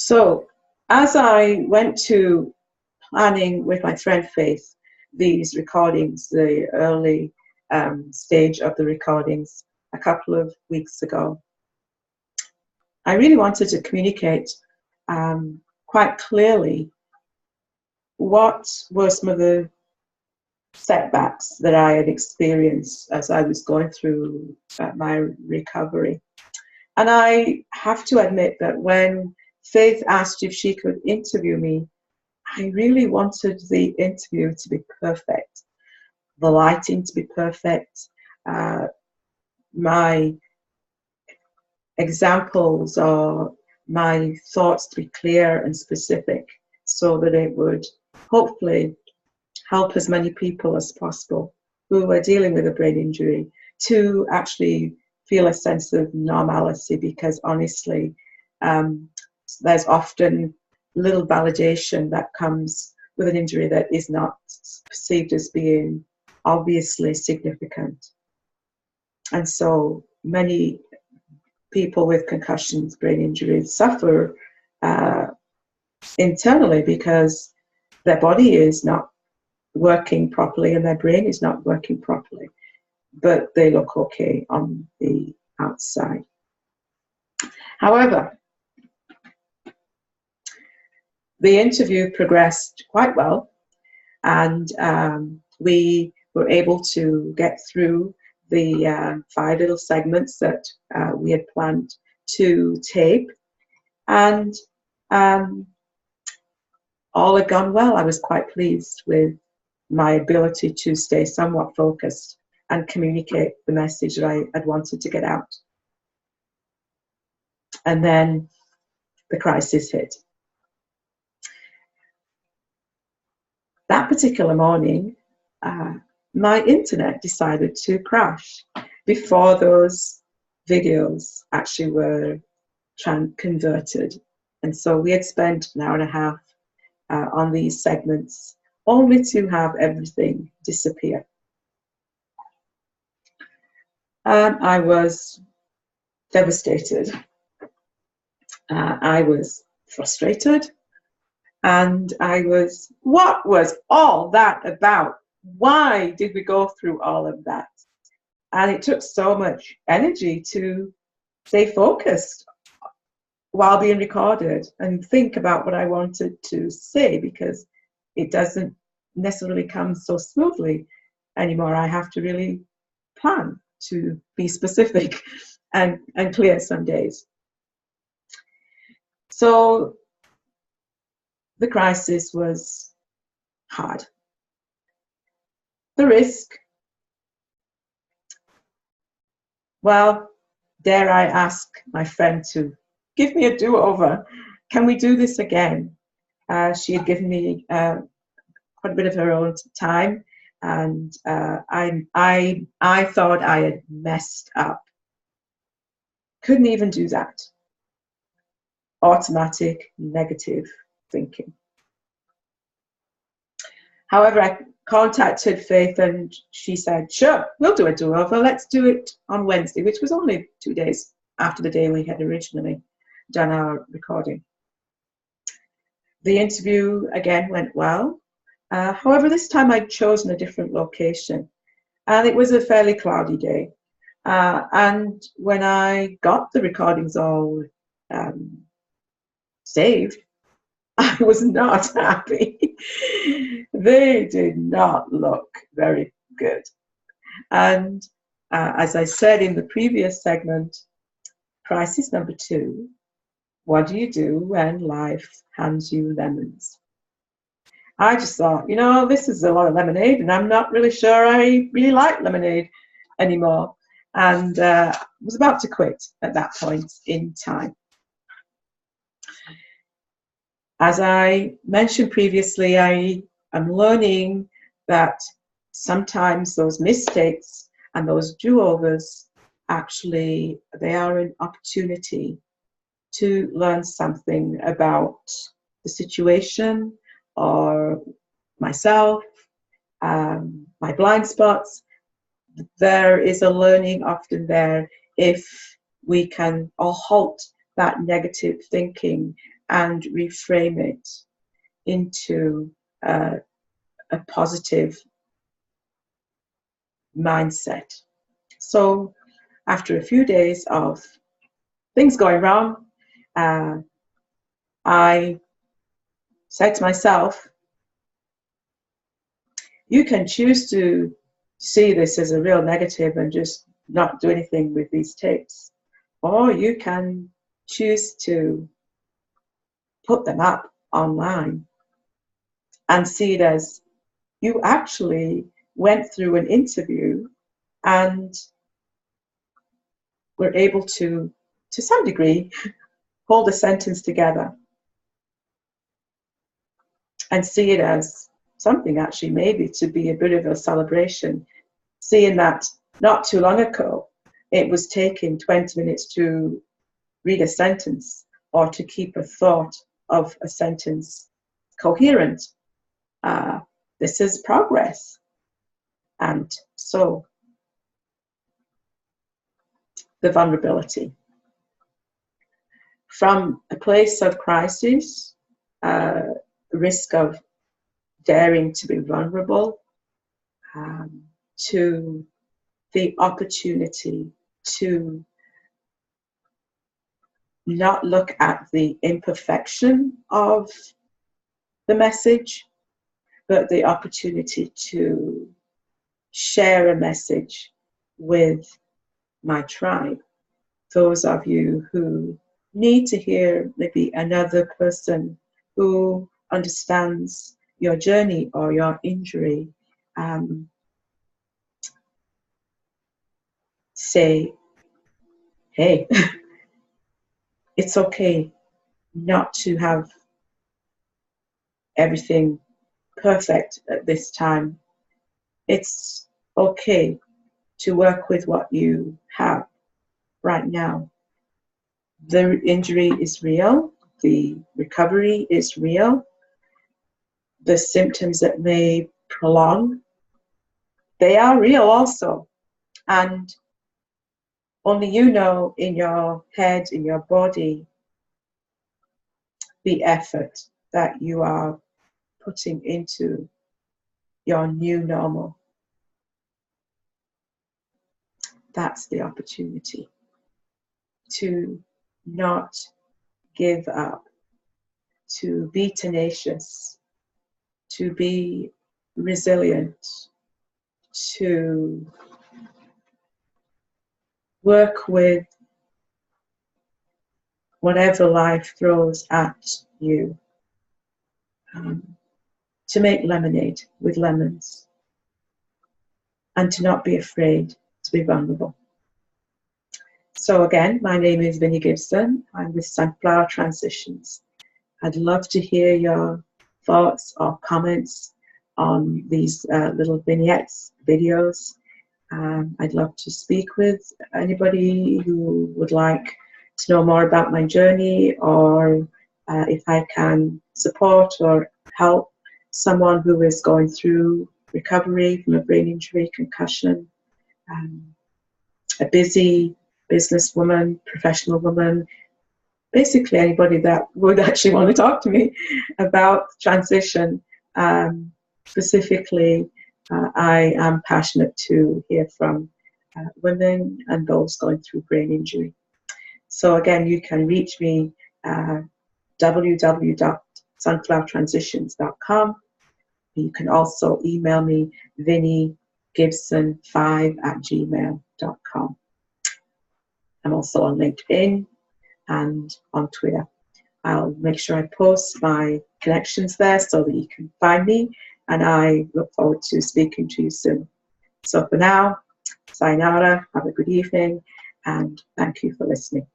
So as I went to planning with my friend Faith these recordings, the early stage of the recordings a couple of weeks ago, I really wanted to communicate quite clearly what were some of the setbacks that I had experienced as I was going through my recovery. And I have to admit that when Faith asked if she could interview me, I really wanted the interview to be perfect, the lighting to be perfect, my examples or my thoughts to be clear and specific, so that it would hopefully help as many people as possible who are dealing with a brain injury to actually feel a sense of normality, because honestly, there's often little validation that comes with an injury that is not perceived as being obviously significant. And so many people with concussions, brain injuries, suffer internally because their body is not working properly and their brain is not working properly, but they look okay on the outside. However, the interview progressed quite well, and we were able to get through the 5 little segments that we had planned to tape, and all had gone well. I was quite pleased with my ability to stay somewhat focused and communicate the message that I had wanted to get out. And then the crisis hit. That particular morning, my internet decided to crash before those videos actually were converted. And so we had spent an hour and a half on these segments, only to have everything disappear. And I was devastated. I was frustrated. And I was, what was all that about? Why did we go through all of that? And it took so much energy to stay focused while being recorded and think about what I wanted to say, because it doesn't necessarily come so smoothly anymore. I have to really plan to be specific and clear some days. So the crisis was hard. The risk, well, dare I ask my friend to give me a do-over? Can we do this again? She had given me quite a bit of her own time, and I thought I had messed up. Couldn't even do that. Automatic negative thinking. However, I contacted Faith and she said, sure, we'll do a do-over. Let's do it on Wednesday, which was only 2 days after the day we had originally done our recording. The interview again went well. However, this time I'd chosen a different location, and it was a fairly cloudy day. And when I got the recordings all saved, I was not happy. They did not look very good. And as I said in the previous segment, crisis number 2, what do you do when life hands you lemons? I just thought, you know, this is a lot of lemonade, and I'm not really sure I really like lemonade anymore. And was about to quit at that point in time. As I mentioned previously, I am learning that sometimes those mistakes and those do-overs, actually, they are an opportunity to learn something about the situation or myself, my blind spots. There is a learning often there if we can all halt that negative thinking and reframe it into a positive mindset. So after a few days of things going wrong, I said to myself, you can choose to see this as a real negative and just not do anything with these tapes, or you can choose to put them up online and see it as you actually went through an interview and were able to some degree, hold a sentence together, and see it as something actually maybe to be a bit of a celebration, seeing that not too long ago it was taking 20 minutes to read a sentence or to keep a thought of a sentence coherent. This is progress. And so the vulnerability. From a place of crisis, risk of daring to be vulnerable, to the opportunity to not look at the imperfection of the message, but the opportunity to share a message with my tribe. Those of you who need to hear maybe another person who understands your journey or your injury, say, hey, it's okay not to have everything perfect at this time. It's okay to work with what you have right now. The injury is real. The recovery is real. The symptoms that may prolong, they are real also. And only you know in your head, in your body, the effort that you are putting into your new normal. That's the opportunity to not give up, to be tenacious, to be resilient, to work with whatever life throws at you, to make lemonade with lemons, and to not be afraid to be vulnerable. So again, my name is Vinnie Gibson. I'm with Sunflower Transitions. I'd love to hear your thoughts or comments on these little vignettes, videos. I'd love to speak with anybody who would like to know more about my journey, or if I can support or help someone who is going through recovery from a brain injury, concussion, a busy businesswoman, professional woman, basically anybody that would actually want to talk to me about transition. Specifically, I am passionate to hear from women and those going through brain injury. So again, you can reach me www.sunflowertransitions.com. You can also email me vinniegibson5@gmail.com. I'm also on LinkedIn and on Twitter. I'll make sure I post my connections there so that you can find me, and I look forward to speaking to you soon. So for now, sayonara, have a good evening, and thank you for listening.